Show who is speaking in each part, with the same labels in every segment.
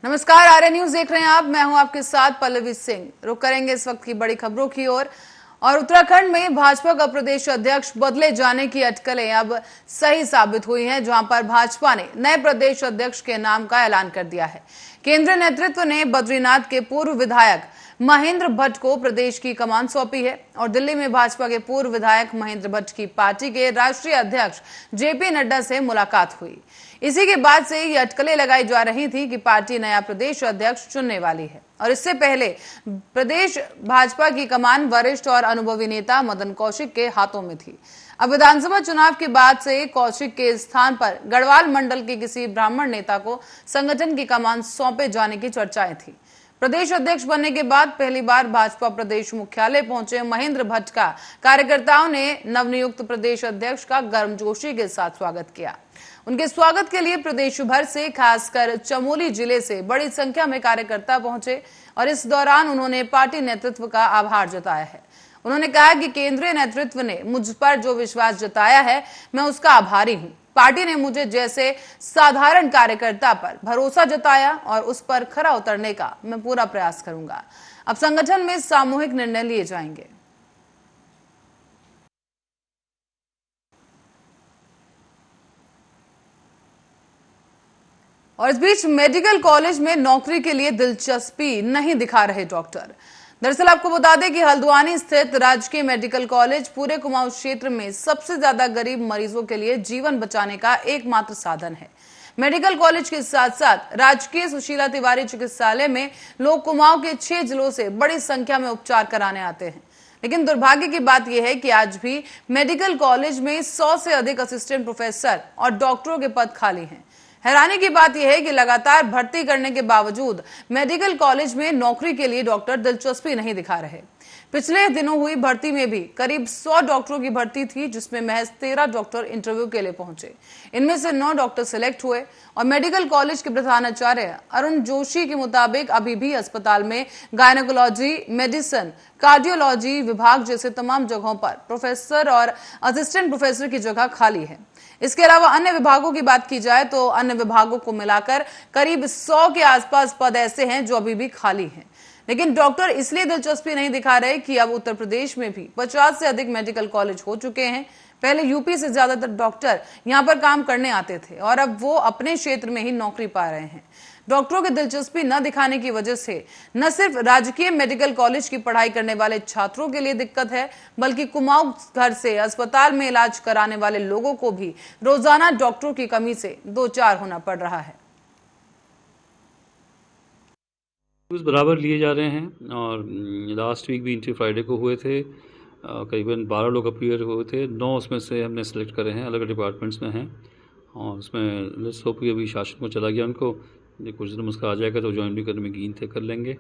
Speaker 1: नमस्कार, आर्य न्यूज देख रहे हैं आप। मैं हूं आपके साथ पल्लवी सिंह। रुक करेंगे इस वक्त की बड़ी खबरों की ओर। और उत्तराखंड में भाजपा का प्रदेश अध्यक्ष बदले जाने की अटकलें अब सही साबित हुई हैं, जहां पर भाजपा ने नए प्रदेश अध्यक्ष के नाम का ऐलान कर दिया है। केंद्रीय नेतृत्व ने बद्रीनाथ के पूर्व विधायक महेंद्र भट्ट को प्रदेश की कमान सौंपी है और दिल्ली में भाजपा के पूर्व विधायक महेंद्र भट्ट की पार्टी के राष्ट्रीय अध्यक्ष जेपी नड्डा से मुलाकात हुई। इसी के बाद से ये अटकलें लगाई जा रही थी कि पार्टी नया प्रदेश अध्यक्ष चुनने वाली है। और इससे पहले प्रदेश भाजपा की कमान वरिष्ठ और अनुभवी नेता मदन कौशिक के हाथों में थी। अब विधानसभा चुनाव के बाद से कौशिक के स्थान पर गढ़वाल मंडल के किसी ब्राह्मण नेता को संगठन की कमान सौंपे जाने की चर्चाएं थी। प्रदेश अध्यक्ष बनने के बाद पहली बार भाजपा प्रदेश मुख्यालय पहुंचे महेंद्र भट्ट का कार्यकर्ताओं ने नवनियुक्त प्रदेश अध्यक्ष का गर्मजोशी के साथ स्वागत किया। उनके स्वागत के लिए प्रदेश भर से, खासकर चमोली जिले से बड़ी संख्या में कार्यकर्ता पहुंचे और इस दौरान उन्होंने पार्टी नेतृत्व का आभार जताया है। उन्होंने कहा कि केंद्रीय नेतृत्व ने मुझ पर जो विश्वास जताया है, मैं उसका आभारी हूं। पार्टी ने मुझे जैसे साधारण कार्यकर्ता पर भरोसा जताया और उस पर खरा उतरने का मैं पूरा प्रयास करूंगा। अब संगठन में सामूहिक निर्णय लिए जाएंगे। और इस बीच मेडिकल कॉलेज में नौकरी के लिए दिलचस्पी नहीं दिखा रहे डॉक्टर। दरअसल आपको बता दें कि हल्द्वानी स्थित राजकीय मेडिकल कॉलेज पूरे कुमाऊं क्षेत्र में सबसे ज्यादा गरीब मरीजों के लिए जीवन बचाने का एकमात्र साधन है। मेडिकल कॉलेज के साथ साथ राजकीय सुशीला तिवारी चिकित्सालय में लोग कुमाऊं के 6 जिलों से बड़ी संख्या में उपचार कराने आते हैं। लेकिन दुर्भाग्य की बात यह है कि आज भी मेडिकल कॉलेज में 100 से अधिक असिस्टेंट प्रोफेसर और डॉक्टरों के पद खाली हैं। हैरानी की बात यह है कि लगातार भर्ती करने के बावजूद मेडिकल कॉलेज में नौकरी के लिए डॉक्टर दिलचस्पी नहीं दिखा रहे। पिछले दिनों हुई भर्ती में भी करीब 100 डॉक्टरों की भर्ती थी, जिसमें महज 13 डॉक्टर इंटरव्यू के लिए पहुंचे। इनमें से 9 डॉक्टर सिलेक्ट हुए और मेडिकल कॉलेज के प्रधानाचार्य अरुण जोशी के मुताबिक अभी भी अस्पताल में गायनेकोलॉजी, मेडिसिन, कार्डियोलॉजी विभाग जैसे तमाम जगहों पर प्रोफेसर और असिस्टेंट प्रोफेसर की जगह खाली है। इसके अलावा अन्य विभागों की बात की जाए तो अन्य विभागों को मिलाकर करीब 100 के आसपास पद ऐसे हैं जो अभी भी खाली हैं। लेकिन डॉक्टर इसलिए दिलचस्पी नहीं दिखा रहे कि अब उत्तर प्रदेश में भी 50 से अधिक मेडिकल कॉलेज हो चुके हैं। पहले यूपी से ज्यादातर डॉक्टर यहां पर काम करने आते थे और अब वो अपने क्षेत्र में ही नौकरी पा रहे हैं। डॉक्टरों की दिलचस्पी न दिखाने की वजह से न सिर्फ राजकीय मेडिकल कॉलेज की पढ़ाई करने वाले छात्रों के लिए दिक्कत है, बल्कि कुमाऊं घर से अस्पताल में इलाज कराने वाले लोगों को भी रोजाना डॉक्टरों की कमी से दो चार होना पड़ रहा है।
Speaker 2: बराबर लिए जा रहे हैं और लास्ट वीक भी इंटरव्यू फ्राइडे को हुए थे। करीबन 12 लोग अपीयर हुए थे। 9 उसमें से हमने सेलेक्ट करे हैं, अलग अलग डिपार्टमेंट्स में हैं और उसमें लेट्स होप कि अभी शासन को चला गया उनको, कुछ दिन उसका आ जाएगा तो ज्वाइन भी करने में गिनते कर लेंगे।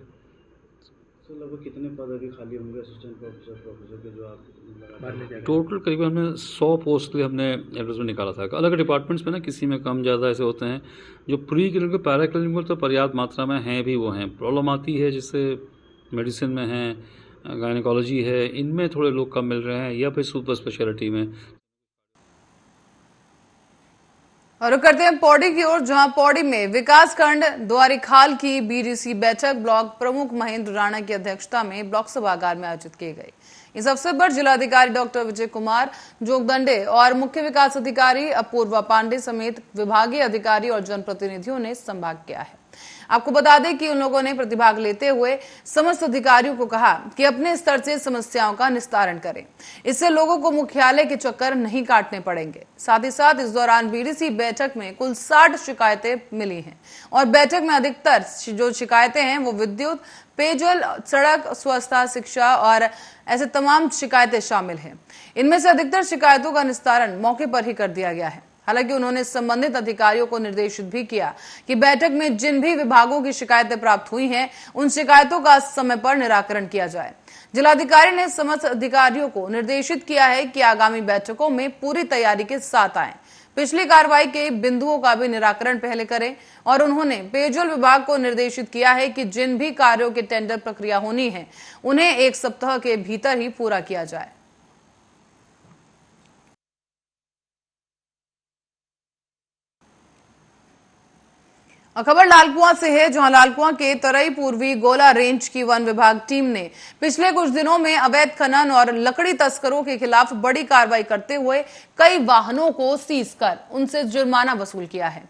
Speaker 3: तो लगभग कितने पद अभी खाली होंगे असिस्टेंट प्रोफेसर के जो आप
Speaker 2: टोटल करीबन हमने 100 पोस्ट के लिए हमने एडवर्टाइजमेंट निकाला था। अलग डिपार्टमेंट्स में ना किसी में कम ज़्यादा ऐसे होते हैं। जो प्री क्लिनिकल पैरा क्लिनिकल तो पर्याप्त मात्रा में हैं भी, वो हैं। प्रॉब्लम आती है जिससे मेडिसिन में हैं, गायनेकोलॉजी है, इनमें थोड़े लोग कम मिल रहे हैं, या फिर सुपर स्पेशलिटी में।
Speaker 1: और करते हैं पौड़ी की ओर, जहां पौड़ी में विकासखंड द्वारिखाल की बीडीसी बैठक ब्लॉक प्रमुख महेंद्र राणा की अध्यक्षता में ब्लॉक सभागार में आयोजित की गई। इस अवसर पर जिलाधिकारी डॉक्टर विजय कुमार जोगदंडे और मुख्य विकास अधिकारी अपूर्वा पांडे समेत विभागीय अधिकारी और जनप्रतिनिधियों ने संभाग किया है। आपको बता दें कि उन लोगों ने प्रतिभाग लेते हुए समस्त अधिकारियों को कहा कि अपने स्तर से समस्याओं का निस्तारण करें। इससे लोगों को मुख्यालय के चक्कर नहीं काटने पड़ेंगे। साथ ही साथ इस दौरान बीडीसी बैठक में कुल 60 शिकायतें मिली हैं और बैठक में अधिकतर जो शिकायतें हैं वो विद्युत, पेयजल, सड़क, स्वच्छता, शिक्षा और ऐसे तमाम शिकायतें शामिल हैं। इनमें से अधिकतर शिकायतों का निस्तारण मौके पर ही कर दिया गया है। हालांकि उन्होंने संबंधित अधिकारियों को निर्देशित भी किया कि बैठक में जिन भी विभागों की शिकायतें प्राप्त हुई हैं, उन शिकायतों का समय पर निराकरण किया जाए। जिलाधिकारी ने समस्त अधिकारियों को निर्देशित किया है कि आगामी बैठकों में पूरी तैयारी के साथ आएं, पिछली कार्रवाई के बिंदुओं का भी निराकरण पहले करें और उन्होंने पेयजल विभाग को निर्देशित किया है कि जिन भी कार्यों की टेंडर प्रक्रिया होनी है, उन्हें 1 सप्ताह के भीतर ही पूरा किया जाए। और खबर लालकुआं से है, जहां लालकुआं के तरई पूर्वी गोला रेंज की वन विभाग टीम ने पिछले कुछ दिनों में अवैध खनन और लकड़ी तस्करों के खिलाफ बड़ी कार्रवाई करते हुए कई वाहनों को सीज कर उनसे जुर्माना वसूल किया है।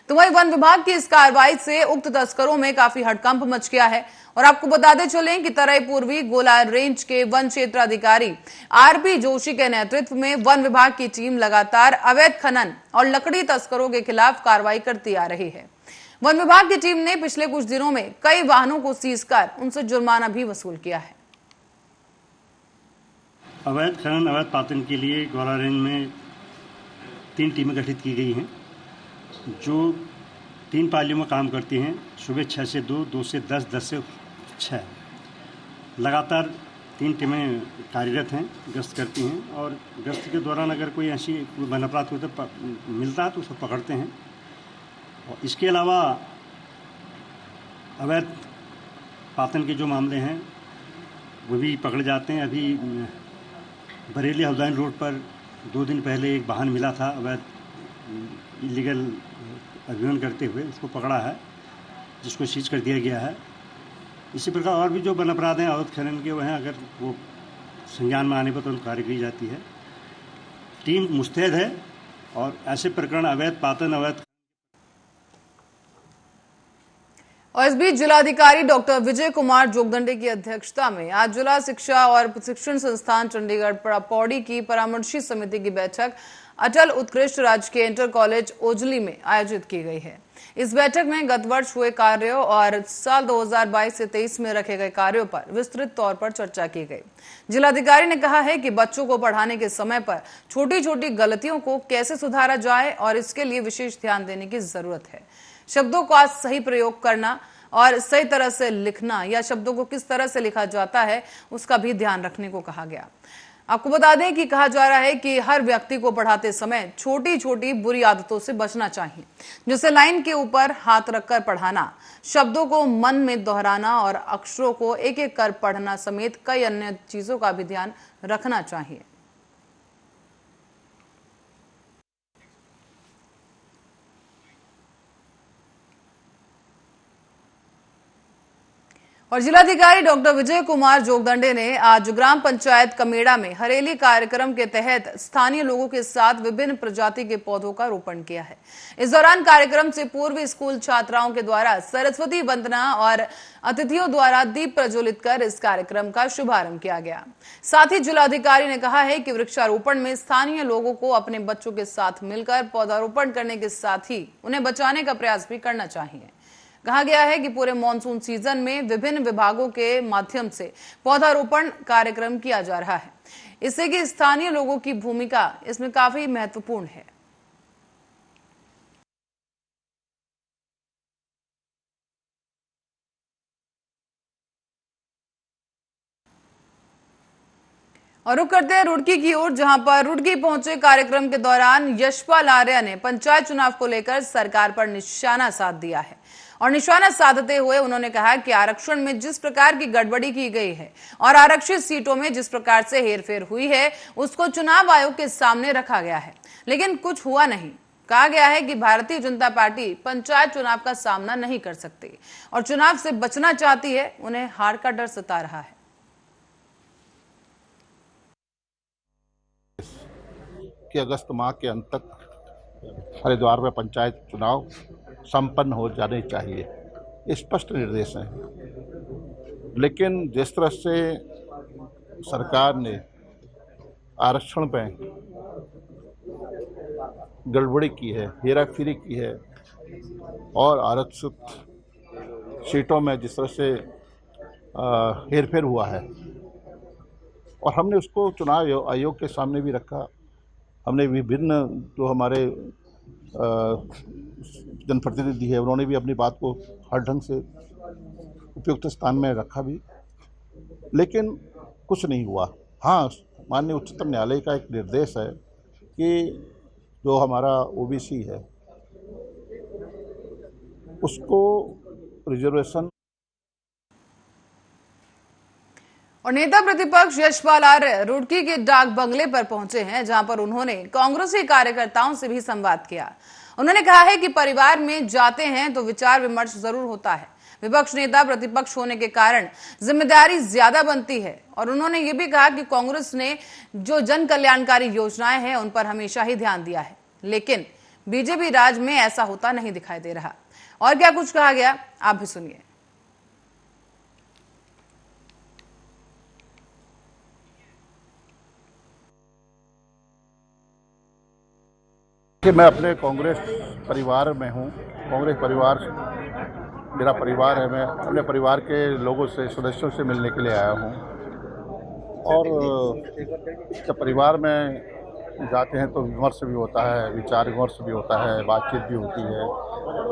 Speaker 1: तो वहीं वन विभाग की इस कार्रवाई से उक्त तस्करों में काफी हड़कंप मच गया है। और आपको बताते चलें कि तरई पूर्वी गोला रेंज के वन क्षेत्राधिकारी आरपी जोशी के नेतृत्व में वन विभाग की टीम लगातार अवैध खनन और लकड़ी तस्करों के खिलाफ कार्रवाई करती आ रही है। वन विभाग की टीम ने पिछले कुछ दिनों में कई वाहनों को सीज कर उनसे जुर्माना भी वसूल किया है।
Speaker 4: अवैध खनन अवैध पातन के लिए गोला रेंज में 3 टीमें गठित की गई हैं, जो 3 पालियों में काम करती हैं। सुबह 6 से 2, 2 से 10, 10 से 6 लगातार 3 टीमें कार्यरत हैं, गश्त करती हैं। और गश्त के दौरान अगर कोई ऐसी वन अपराध को मिलता है तो उसको पकड़ते हैं। और इसके अलावा अवैध पातन के जो मामले हैं वो भी पकड़े जाते हैं। अभी बरेली हल्द्वानी रोड पर 2 दिन पहले एक वाहन मिला था अवैध इलीगल अभियान करते हुए, उसको पकड़ा है, जिसको सीज कर दिया गया है। इसी प्रकार और भी जो वन अपराध हैं अवैध खनन के, वह हैं, अगर वो संज्ञान में आने पर तुरंत कार्य की जाती है। टीम मुस्तैद है और ऐसे प्रकरण अवैध पातन अवैध।
Speaker 1: और इस बीच जिलाधिकारी डॉक्टर विजय कुमार जोगदंडे की अध्यक्षता में आज जिला शिक्षा और प्रशिक्षण संस्थान चंडीगढ़ पौड़ी की परामर्शी समिति की बैठक अटल उत्कृष्ट राजकीय इंटर कॉलेज ओजली में आयोजित की गई है। इस बैठक में गत वर्ष हुए कार्यों और साल 2022 से 23 में रखे गए कार्यों पर विस्तृत तौर पर चर्चा की गई। जिलाधिकारी ने कहा है कि बच्चों को पढ़ाने के समय पर छोटी छोटी गलतियों को कैसे सुधारा जाए और इसके लिए विशेष ध्यान देने की जरूरत है। शब्दों का सही प्रयोग करना और सही तरह से लिखना या शब्दों को किस तरह से लिखा जाता है उसका भी ध्यान रखने को कहा गया। आपको बता दें कि कहा जा रहा है कि हर व्यक्ति को पढ़ाते समय छोटी छोटी बुरी आदतों से बचना चाहिए, जैसे लाइन के ऊपर हाथ रखकर पढ़ाना, शब्दों को मन में दोहराना और अक्षरों को एक एक कर पढ़ना समेत कई अन्य चीजों का भी ध्यान रखना चाहिए। और जिलाधिकारी डॉक्टर विजय कुमार जोगदंडे ने आज ग्राम पंचायत कमेड़ा में हरेली कार्यक्रम के तहत स्थानीय लोगों के साथ विभिन्न प्रजाति के पौधों का रोपण किया है। इस दौरान कार्यक्रम से पूर्व स्कूल छात्राओं के द्वारा सरस्वती वंदना और अतिथियों द्वारा दीप प्रज्वलित कर इस कार्यक्रम का शुभारंभ किया गया। साथ ही जिलाधिकारी ने कहा है कि वृक्षारोपण में स्थानीय लोगों को अपने बच्चों के साथ मिलकर पौधारोपण करने के साथ ही उन्हें बचाने का प्रयास भी करना चाहिए। कहा गया है कि पूरे मॉनसून सीजन में विभिन्न विभागों के माध्यम से पौधारोपण कार्यक्रम किया जा रहा है, इससे कि स्थानीय लोगों की भूमिका इसमें काफी महत्वपूर्ण है। और रुक करते हैं रुड़की की ओर, जहां पर रुड़की पहुंचे कार्यक्रम के दौरान यशपाल आर्या ने पंचायत चुनाव को लेकर सरकार पर निशाना साध दिया है। और निशाना साधते हुए उन्होंने कहा कि आरक्षण में जिस प्रकार की गड़बड़ी की गई है और आरक्षित सीटों में जिस प्रकार से हेरफेर हुई है उसको चुनाव आयोग के सामने रखा गया है, लेकिन कुछ हुआ नहीं। कहा गया है कि भारतीय जनता पार्टी पंचायत चुनाव का सामना नहीं कर सकती और चुनाव से बचना चाहती है, उन्हें हार का डर सता रहा है।
Speaker 5: कि अगस्त माह के अंत तक हरिद्वार में पंचायत चुनाव संपन्न हो जाने चाहिए, स्पष्ट निर्देश हैं। लेकिन जिस तरह से सरकार ने आरक्षण पे गड़बड़ी की है, हेराफेरी की है और आरक्षित सीटों में जिस तरह से हेरफेर हुआ है और हमने उसको चुनाव आयोग के सामने भी रखा। हमने विभिन्न जो हमारे जनप्रतिनिधि है उन्होंने भी अपनी बात को हर ढंग से उपयुक्त स्थान में रखा भी, लेकिन कुछ नहीं हुआ। हाँ, माननीय उच्चतम न्यायालय का एक निर्देश है कि जो हमारा ओबीसी है उसको रिजर्वेशन।
Speaker 1: और नेता प्रतिपक्ष यशपाल आर्य रुड़की के डाक बंगले पर पहुंचे हैं, जहां पर उन्होंने कांग्रेसी कार्यकर्ताओं से भी संवाद किया उन्होंने कहा है कि परिवार में जाते हैं तो विचार विमर्श जरूर होता है। विपक्ष नेता प्रतिपक्ष होने के कारण जिम्मेदारी ज्यादा बनती है और उन्होंने ये भी कहा कि कांग्रेस ने जो जन कल्याणकारी योजनाएं हैं उन पर हमेशा ही ध्यान दिया है, लेकिन बीजेपी राज में ऐसा होता नहीं दिखाई दे रहा। और क्या कुछ कहा गया आप भी सुनिए।
Speaker 5: कि मैं अपने कांग्रेस परिवार में हूं। कांग्रेस परिवार मेरा परिवार है। मैं अपने परिवार के लोगों से, सदस्यों से मिलने के लिए आया हूं और जब परिवार में जाते हैं तो विमर्श भी होता है, विचार विमर्श भी होता है, बातचीत भी होती है,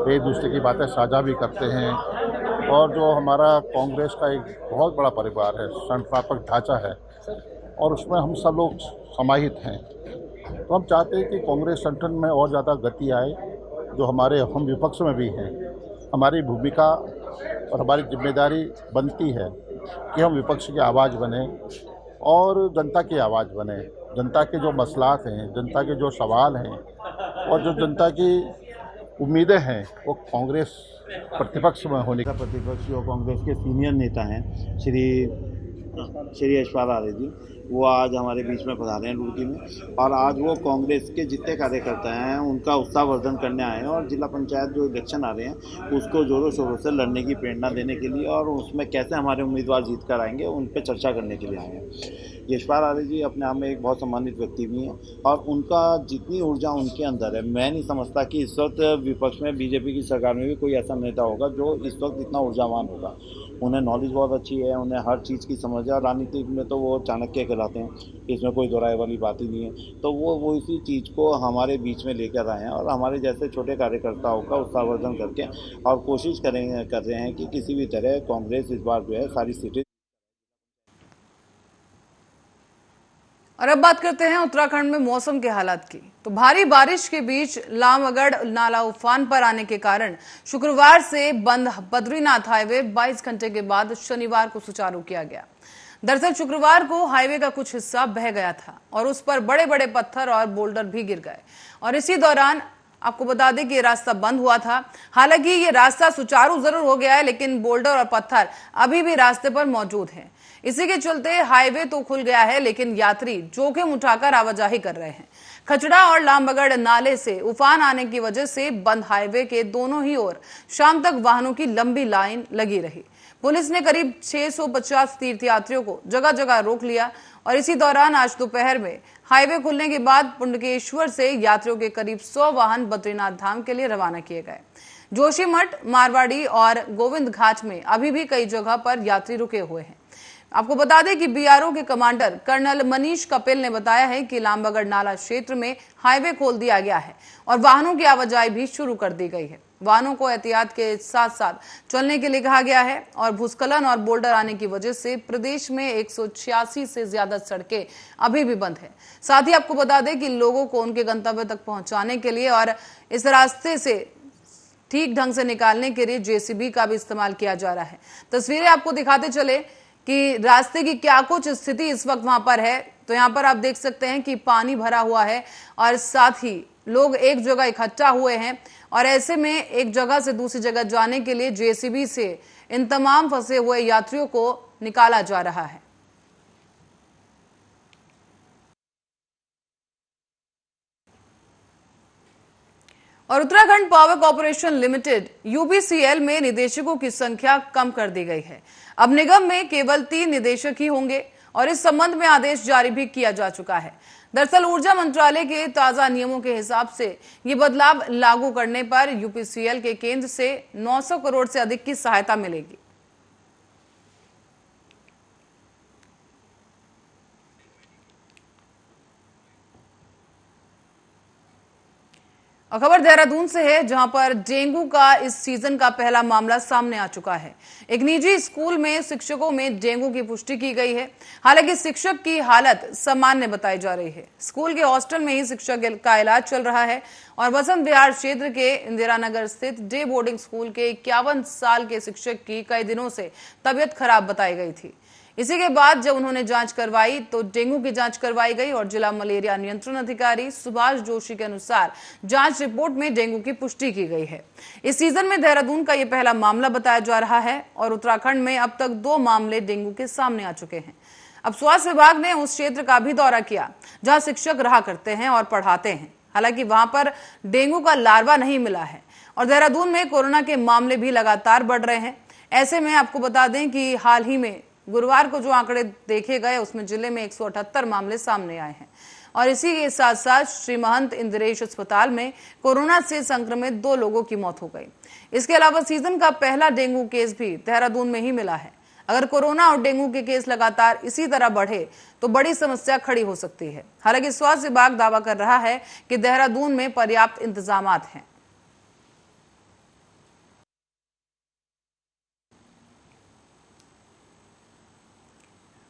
Speaker 5: एक दूसरे की बातें साझा भी करते हैं। और जो हमारा कांग्रेस का एक बहुत बड़ा परिवार है, संगठनात्मक ढांचा है और उसमें हम सब लोग समाहित हैं। तो हम चाहते हैं कि कांग्रेस संगठन में और ज़्यादा गति आए। जो हमारे हम विपक्ष में भी हैं, हमारी भूमिका और हमारी जिम्मेदारी बनती है कि हम विपक्ष की आवाज़ बने और जनता की आवाज़ बने। जनता के जो मसलात हैं, जनता के जो सवाल हैं और जो जनता की उम्मीदें हैं, वो कांग्रेस प्रतिपक्ष में होने का
Speaker 6: प्रतिपक्ष जो कांग्रेस के सीनियर नेता हैं श्री यशपाल आर्य जी, वो आज हमारे बीच में पधारे हैं रुड़की में। और आज वो कांग्रेस के जितने कार्यकर्ता हैं उनका उत्साहवर्धन करने आए हैं और जिला पंचायत जो इलेक्शन आ रहे हैं उसको जोरों शोरों से लड़ने की प्रेरणा देने के लिए और उसमें कैसे हमारे उम्मीदवार जीत कर आएंगे उन पर चर्चा करने के लिए आए हैं। यशपाल आर्य जी अपने आप में एक बहुत सम्मानित व्यक्ति भी हैं और उनका जितनी ऊर्जा उनके अंदर है, मैं नहीं समझता कि इस वक्त विपक्ष में बीजेपी की सरकार में भी कोई ऐसा नेता होगा जो इस वक्त इतना ऊर्जावान होगा। उन्हें नॉलेज बहुत अच्छी है, उन्हें हर चीज़ की समझ है और राजनीति में तो वो चाणक्य कहलाते हैं, इसमें कोई दोहराए वाली बात ही नहीं है। तो वो इसी चीज़ को हमारे बीच में लेकर आए हैं और हमारे जैसे छोटे कार्यकर्ताओं का उत्साहवर्धन करके और कोशिश कर रहे हैं कि किसी भी तरह कांग्रेस इस बार जो है सारी सीटें।
Speaker 1: और अब बात करते हैं उत्तराखंड में मौसम के हालात की। तो भारी बारिश के बीच लामबगड़ नाला उफान पर आने के कारण शुक्रवार से बंद बद्रीनाथ हाईवे 22 घंटे के बाद शनिवार को सुचारू किया गया। दरअसल शुक्रवार को हाईवे का कुछ हिस्सा बह गया था और उस पर बड़े बड़े पत्थर और बोल्डर भी गिर गए और इसी दौरान आपको बता दें कि ये रास्ता बंद हुआ था। हालांकि ये रास्ता सुचारू जरूर हो गया है, लेकिन बोल्डर और पत्थर अभी भी रास्ते पर मौजूद हैं। इसी के चलते हाईवे तो खुल गया है, लेकिन यात्री जोखिम उठाकर आवाजाही कर रहे हैं। खचड़ा और लामबगड़ नाले से उफान आने की वजह से बंद हाईवे के दोनों ही ओर शाम तक वाहनों की लंबी लाइन लगी रही। पुलिस ने करीब 650 तीर्थयात्रियों को जगह जगह रोक लिया और इसी दौरान आज दोपहर में हाईवे खुलने के बाद पुंडकेश्वर से यात्रियों के करीब 100 वाहन बद्रीनाथ धाम के लिए रवाना किए गए। जोशीमठ, मारवाड़ी और गोविंद घाट में अभी भी कई जगह पर यात्री रुके हुए हैं। आपको बता दें कि बीआरओ के कमांडर कर्नल मनीष कपिल ने बताया है कि लामबगड़ नाला क्षेत्र में हाईवे खोल दिया गया है और वाहनों की आवाजाही भी शुरू कर दी गई है। वाहनों को एहतियात के साथ साथ चलने के लिए कहा गया है और भूस्खलन और बोल्डर आने की वजह से प्रदेश में 186 से ज्यादा सड़कें अभी भी बंद है। साथ ही आपको बता दें कि लोगों को उनके गंतव्य तक पहुंचाने के लिए और इस रास्ते से ठीक ढंग से निकालने के लिए जेसीबी का भी इस्तेमाल किया जा रहा है। तस्वीरें आपको दिखाते चले कि रास्ते की क्या कुछ स्थिति इस वक्त वहां पर है। तो यहाँ पर आप देख सकते हैं कि पानी भरा हुआ है और साथ ही लोग एक जगह इकट्ठा हुए हैं और ऐसे में एक जगह से दूसरी जगह जाने के लिए जेसीबी से इन तमाम फंसे हुए यात्रियों को निकाला जा रहा है। और Uttarakhand power corporation limited UPCL में निदेशकों की संख्या कम कर दी गई है। अब निगम में केवल 3 निदेशक ही होंगे और इस संबंध में आदेश जारी भी किया जा चुका है। दरअसल ऊर्जा मंत्रालय के ताजा नियमों के हिसाब से ये बदलाव लागू करने पर यूपीसीएल के केंद्र से 900 करोड़ से अधिक की सहायता मिलेगी। और खबर देहरादून से है, जहां पर डेंगू का इस सीजन का पहला मामला सामने आ चुका है। एक निजी स्कूल में शिक्षकों में डेंगू की पुष्टि की गई है। हालांकि शिक्षक की हालत सामान्य बताई जा रही है। स्कूल के हॉस्टल में ही शिक्षक का इलाज चल रहा है और बसंत विहार क्षेत्र के इंदिरा नगर स्थित डे बोर्डिंग स्कूल के 51 साल के शिक्षक की कई दिनों से तबियत खराब बताई गई थी। इसी के बाद जब उन्होंने जांच करवाई तो डेंगू की जांच करवाई गई और जिला मलेरिया नियंत्रण अधिकारी सुभाष जोशी के अनुसार जांच रिपोर्ट में डेंगू की पुष्टि की गई है। इस सीजन में देहरादून का यह पहला मामला बताया जा रहा है और उत्तराखंड में अब तक 2 मामले डेंगू के सामने आ चुके हैं। अब स्वास्थ्य विभाग ने उस क्षेत्र का भी दौरा किया जहां शिक्षक रहा करते हैं और पढ़ाते हैं। हालांकि वहां पर डेंगू का लार्वा नहीं मिला है और देहरादून में कोरोना के मामले भी लगातार बढ़ रहे हैं। ऐसे में आपको बता दें कि हाल ही में गुरुवार को जो आंकड़े देखे गए उसमें जिले में 178 मामले सामने आए हैं और इसी के साथ साथ श्री महंत इंदिरेश अस्पताल में कोरोना से संक्रमित 2 लोगों की मौत हो गई। इसके अलावा सीजन का पहला डेंगू केस भी देहरादून में ही मिला है। अगर कोरोना और डेंगू के केस लगातार इसी तरह बढ़े तो बड़ी समस्या खड़ी हो सकती है। हालांकि स्वास्थ्य विभाग दावा कर रहा है कि देहरादून में पर्याप्त इंतजाम हैं।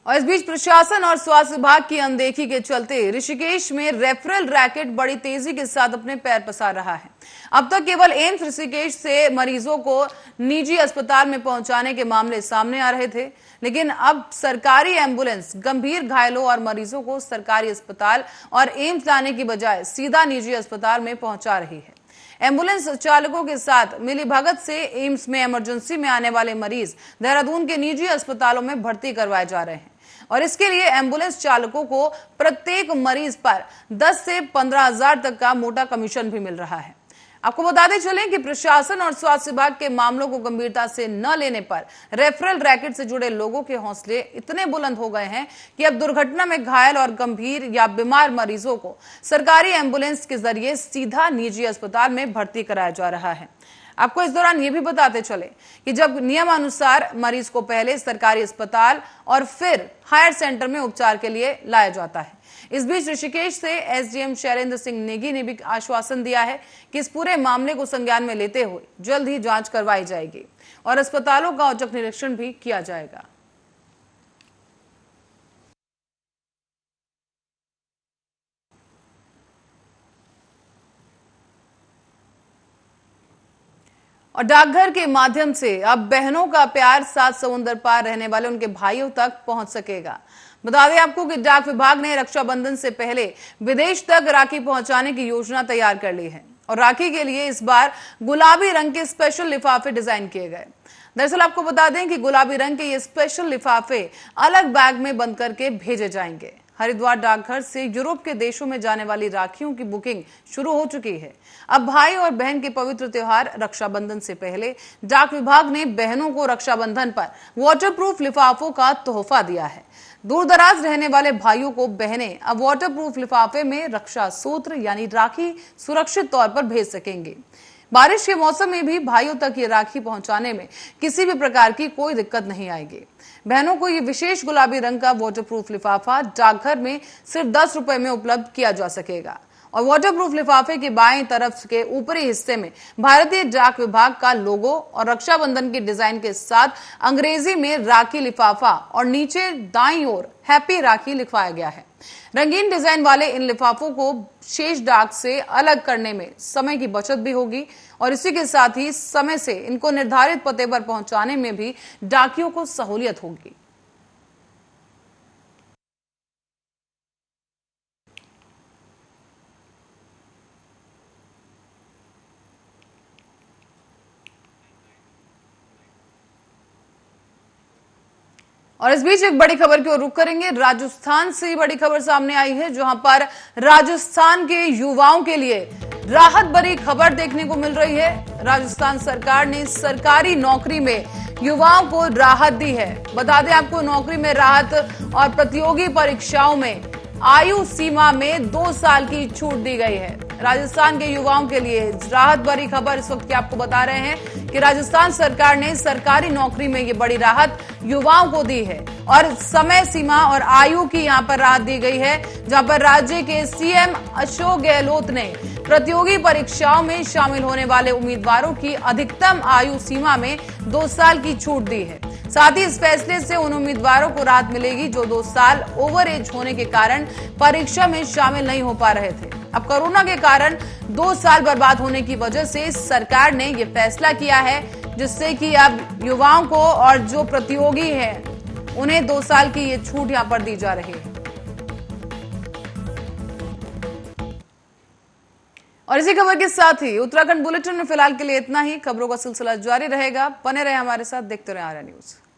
Speaker 1: और इस बीच प्रशासन और स्वास्थ्य विभाग की अनदेखी के चलते ऋषिकेश में रेफरल रैकेट बड़ी तेजी के साथ अपने पैर पसार रहा है। अब तक केवल एम्स ऋषिकेश से मरीजों को निजी अस्पताल में पहुंचाने के मामले सामने आ रहे थे, लेकिन अब सरकारी एम्बुलेंस गंभीर घायलों और मरीजों को सरकारी अस्पताल और एम्स लाने की बजाय सीधा निजी अस्पताल में पहुंचा रही है। एम्बुलेंस चालकों के साथ मिलीभगत से एम्स में इमरजेंसी में आने वाले मरीज देहरादून के निजी अस्पतालों में भर्ती करवाए जा रहे हैं और इसके लिए एम्बुलेंस चालकों को प्रत्येक मरीज पर 10 से 15 हजार तक का मोटा कमीशन भी मिल रहा है। आपको बताते चलें कि प्रशासन और स्वास्थ्य विभाग के मामलों को गंभीरता से न लेने पर रेफरल रैकेट से जुड़े लोगों के हौसले इतने बुलंद हो गए हैं कि अब दुर्घटना में घायल और गंभीर या बीमार मरीजों को सरकारी एम्बुलेंस के जरिए सीधा निजी अस्पताल में भर्ती कराया जा रहा है। आपको इस दौरान ये भी बताते चले कि जब नियमानुसार मरीज को पहले सरकारी अस्पताल और फिर हायर सेंटर में उपचार के लिए लाया जाता है। इस बीच ऋषिकेश से एसडीएम शैलेंद्र सिंह नेगी ने भी आश्वासन दिया है कि इस पूरे मामले को संज्ञान में लेते हुए जल्द ही जांच करवाई जाएगी और अस्पतालों का औचक निरीक्षण भी किया जाएगा। और डाकघर के माध्यम से अब बहनों का प्यार 7 समुंदर पार रहने वाले उनके भाइयों तक पहुंच सकेगा। बता दें आपको कि डाक विभाग ने रक्षाबंधन से पहले विदेश तक राखी पहुंचाने की योजना तैयार कर ली है और राखी के लिए इस बार गुलाबी रंग के स्पेशल लिफाफे डिजाइन किए गए। दरअसल आपको बता दें कि गुलाबी रंग के ये स्पेशल लिफाफे अलग बैग में बंद करके भेजे जाएंगे। हरिद्वार डाकघर से यूरोप के देशों में जाने वाली राखियों की बुकिंग शुरू हो चुकी है। अब भाई और बहन के पवित्र त्योहार रक्षाबंधन से पहले डाक विभाग ने बहनों को रक्षाबंधन पर वाटरप्रूफ लिफाफों का तोहफा दिया है। दूर दराज रहने वाले भाइयों को बहनें अब वाटरप्रूफ लिफाफे में रक्षा सूत्र यानी राखी सुरक्षित तौर पर भेज सकेंगे। बारिश के मौसम में भी भाइयों तक ये राखी पहुंचाने में किसी भी प्रकार की कोई दिक्कत नहीं आएगी। बहनों को ये विशेष गुलाबी रंग का वाटरप्रूफ लिफाफा डाकघर में सिर्फ 10 रुपए में उपलब्ध किया जा सकेगा और वाटरप्रूफ लिफाफे के बाएं तरफ के ऊपरी हिस्से में भारतीय डाक विभाग का लोगो और रक्षाबंधन के डिजाइन के साथ अंग्रेजी में राखी लिफाफा और नीचे दाईं ओर हैप्पी राखी लिखवाया गया है। रंगीन डिजाइन वाले इन लिफाफों को शेष डाक से अलग करने में समय की बचत भी होगी और इसी के साथ ही समय से इनको निर्धारित पते पर पहुंचाने में भी डाकियों को सहूलियत होगी। और इस बीच एक बड़ी खबर की ओर रुख करेंगे। राजस्थान से बड़ी खबर सामने आई है जहां पर राजस्थान के युवाओं के लिए राहत भरी खबर देखने को मिल रही है। राजस्थान सरकार ने सरकारी नौकरी में युवाओं को राहत दी है। बता दें आपको, नौकरी में राहत और प्रतियोगी परीक्षाओं में आयु सीमा में 2 साल की छूट दी गई है। राजस्थान के युवाओं के लिए राहत भरी खबर इस वक्त की आपको बता रहे हैं कि राजस्थान सरकार ने सरकारी नौकरी में ये बड़ी राहत युवाओं को दी है और समय सीमा और आयु की यहां पर राहत दी गई है, जहां पर राज्य के सीएम अशोक गहलोत ने प्रतियोगी परीक्षाओं में शामिल होने वाले उम्मीदवारों की अधिकतम आयु सीमा में 2 साल की छूट दी है। साथ ही इस फैसले से उन उम्मीदवारों को राहत मिलेगी जो 2 साल ओवर एज होने के कारण परीक्षा में शामिल नहीं हो पा रहे थे। अब कोरोना के कारण 2 साल बर्बाद होने की वजह से सरकार ने यह फैसला किया है, जिससे कि अब युवाओं को और जो प्रतियोगी हैं उन्हें 2 साल की ये छूट यहां पर दी जा रही है। और इसी खबर के साथ ही उत्तराखंड बुलेटिन में फिलहाल के लिए इतना ही। खबरों का सिलसिला जारी रहेगा, बने रहे हमारे साथ, देखते रहे आर्या न्यूज।